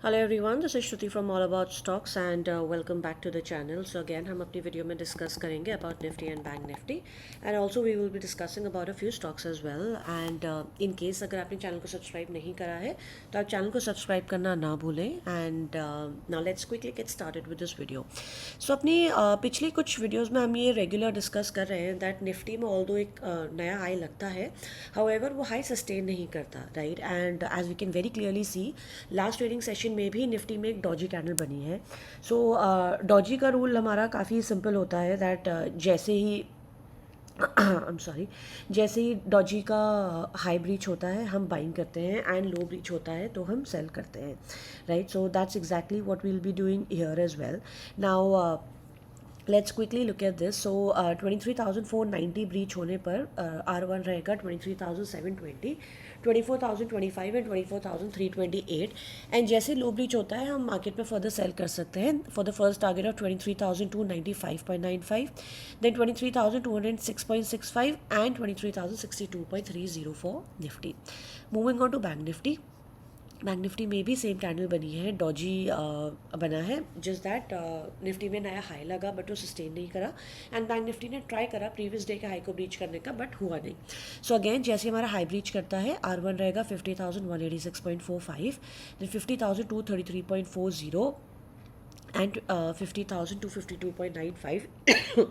Hello everyone, this is Shruti from all about stocks and welcome back to the channel. So again हम अपनी video में discuss करेंगे about Nifty and bank Nifty and also we will be discussing about a few stocks as well. And in case अगर आपने channel को subscribe नहीं करा है तो आप चैनल को सब्सक्राइब करना ना भूलें. And now let's quickly get started with this video. So अपनी पिछली कुछ वीडियोज़ में हम ये रेगुलर डिस्कस कर रहे हैं दैट निफ्टी में ऑल्दो एक नया हाई लगता है, हाउएवर वो हाई सस्टेन नहीं करता, right. And as we can very clearly see last trading session में भी निफ्टी में एक डॉजी कैंडल बनी है. सो डॉजी का रूल हमारा काफ़ी सिंपल होता है दैट जैसे ही आई एम सॉरी, जैसे ही डॉजी का हाई ब्रीच होता है हम बाइंग करते हैं एंड लो ब्रीच होता है तो हम सेल करते हैं, right. So that's exactly what we will be doing here as well. Now let's quickly look at this. So 23,490 breach होने पर R1 रहेगा 23,720, 24,025 एंड 24,328. एंड जैसे लो ब्रीच होता है हम मार्केट में फर्दर सेल कर सकते हैं for the first target of 23,295.95, then 23,206.65 and 23,062.30 for Nifty. Moving on to bank Nifty. Bank Nifty में भी सेम कैंडल बनी है, डॉजी बना है, जस्ट दैट निफ्टी में नया हाई लगा बट वो सस्टेन नहीं करा. एंड बैंक निफ्टी ने ट्राई करा प्रीवियस डे के हाई को ब्रीच करने का बट हुआ नहीं. सो अगेन जैसे हमारा हाई ब्रीच करता है R1 रहेगा 50,186.45, then 50,233.40 and 50,252.95.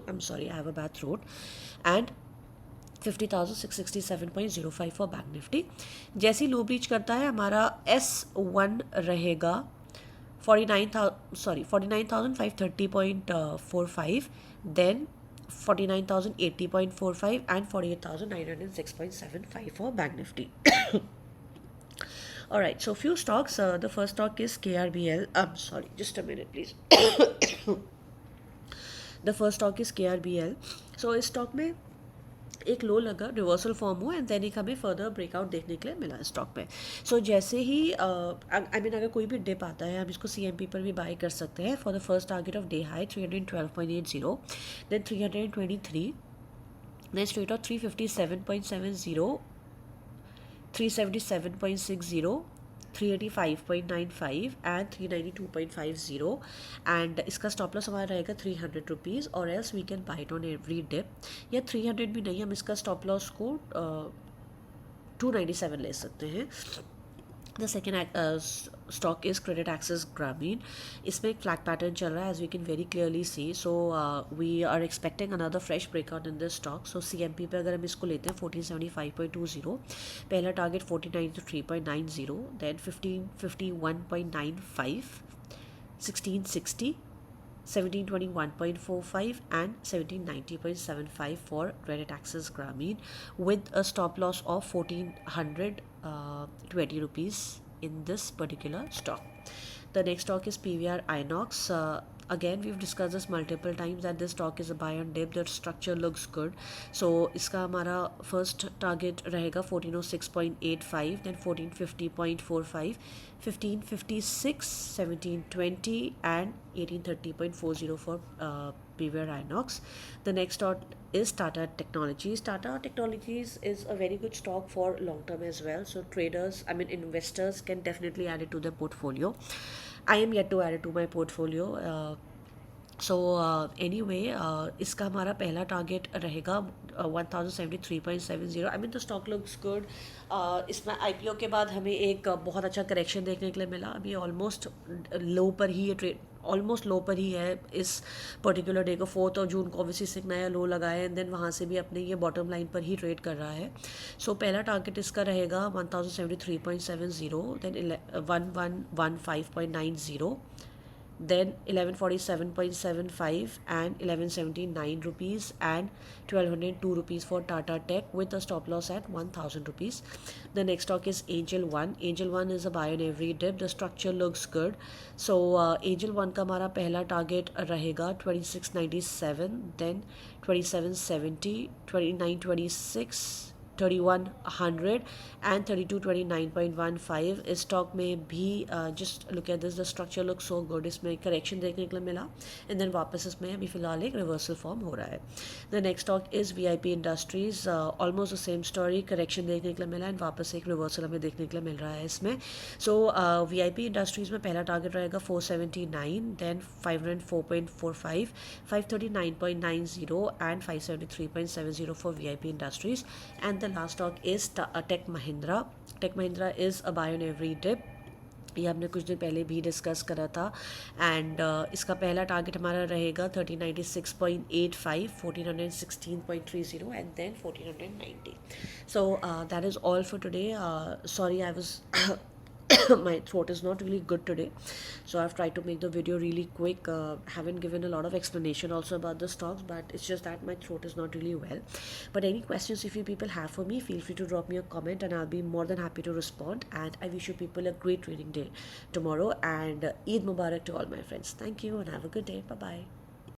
I'm sorry, I have a bad throat. And 50,667.05 for bank Nifty. जैसे ही लो ब्रीच करता है हमारा S1 रहेगा 49,530.45, then 49,080.45 and 48,906.75 for bank Nifty. Alright, so few stocks. The first stock is KRBL. I'm sorry, just a minute, please. The first stock is KRBL. So इस stock में एक लो लगा, reversal form हुआ and then एक हमें further breakout देखने के लिए मिला स्टॉक पे. सो जैसे ही आई मीन अगर कोई भी डिप आता है हम इसको CMP पर भी बाय कर सकते हैं for the first target of day high 312.80, then 323, then straight of 357.70, 377.60, 385.95 and 392.50. And इसका स्टॉप लॉस हमारा रहेगा 300 रुपीज़ और else we can buy it on every dip. या 300 भी नहीं, हम इसका स्टॉप लॉस को 297 ले सकते हैं. The second stock is credit access Grameen. इसमें एक फ्लैग पैटर्न चल रहा है as we can very clearly see. So we are expecting another fresh breakout in this stock. So CMP पे अगर हम इसको लेते हैं 1475.20, पहला target 1493.90, then 1551.95, 1660, 1721.45 and 1790.75 for credit access Grameen with a stop loss of 1420 rupees in this particular stock. The next stock is PVR Inox. Again we've discussed this multiple times that this stock is a buy and dip. The structure looks good. So इसका हमारा first target रहेगा 1406.85, then 1450.45, 1556, 1720 and 1830.40 for PVR Inox. The next stock is Tata Technologies. Tata Technologies is a very good stock for long term as well. So traders, I mean investors can definitely add it to their portfolio. I am yet to add it to my portfolio. So anyway इसका हमारा पहला target रहेगा 1073.70. I mean the stock looks good. इसमें IPO के बाद हमें एक बहुत अच्छा करेक्शन देखने के लिए मिला. अभी ऑलमोस्ट लो पर ही ये ट्रेड ऑलमोस्ट लो पर ही है इस पर्टिकुलर डे को. 4 जून को ऑब्वियसली एक नया लो लगाया एंड देन वहाँ से भी अपने ये बॉटम लाइन पर ही ट्रेड कर रहा है. सो पहला टारगेट इसका रहेगा 1073.70, then 1115.90, then 1147.75 and 1179 rupees and 1202 rupees for Tata Tech with a stop loss at 1000 rupees. The next stock is Angel One. Angel One is a buy on every dip. The structure looks good. So Angel One का हमारा पहला target रहेगा 2697, then 2770, 2926, 3100 and 3229.15. इस stock में भी just look at this, the structure look so good. इसमें correction देखने के लिए मिला एंड देन वापस इसमें अभी फिलहाल एक रिवर्सल फॉर्म हो रहा है. The next stock is VIP industries. Almost the same story, correction देखने के लिए मिला एंड वापस एक रिवर्सल हमें देखने के लिए मिल रहा है इसमें. सो वीआईपी इंडस्ट्रीज़ में पहला टारगेट रहेगा 479, then 504.45, 539.90 and 573.70 for VIP industries. And the last stock is tech Mahindra. Tech Mahindra is a buy on every dip. ये हमने कुछ दिन पहले भी डिस्कस करा था एंड इसका पहला टारगेट हमारा रहेगा 1396.85, 1416.30 and then 1490. So that is all for today. Sorry, I was my throat is not really good today, so I've tried to make the video really quick. Haven't given a lot of explanation also about the stocks, but it's just that my throat is not really well. But any questions if you people have for me, feel free to drop me a comment and I'll be more than happy to respond. And I wish you people a great trading day tomorrow, and Eid Mubarak to all my friends. Thank you and have a good day. Bye bye.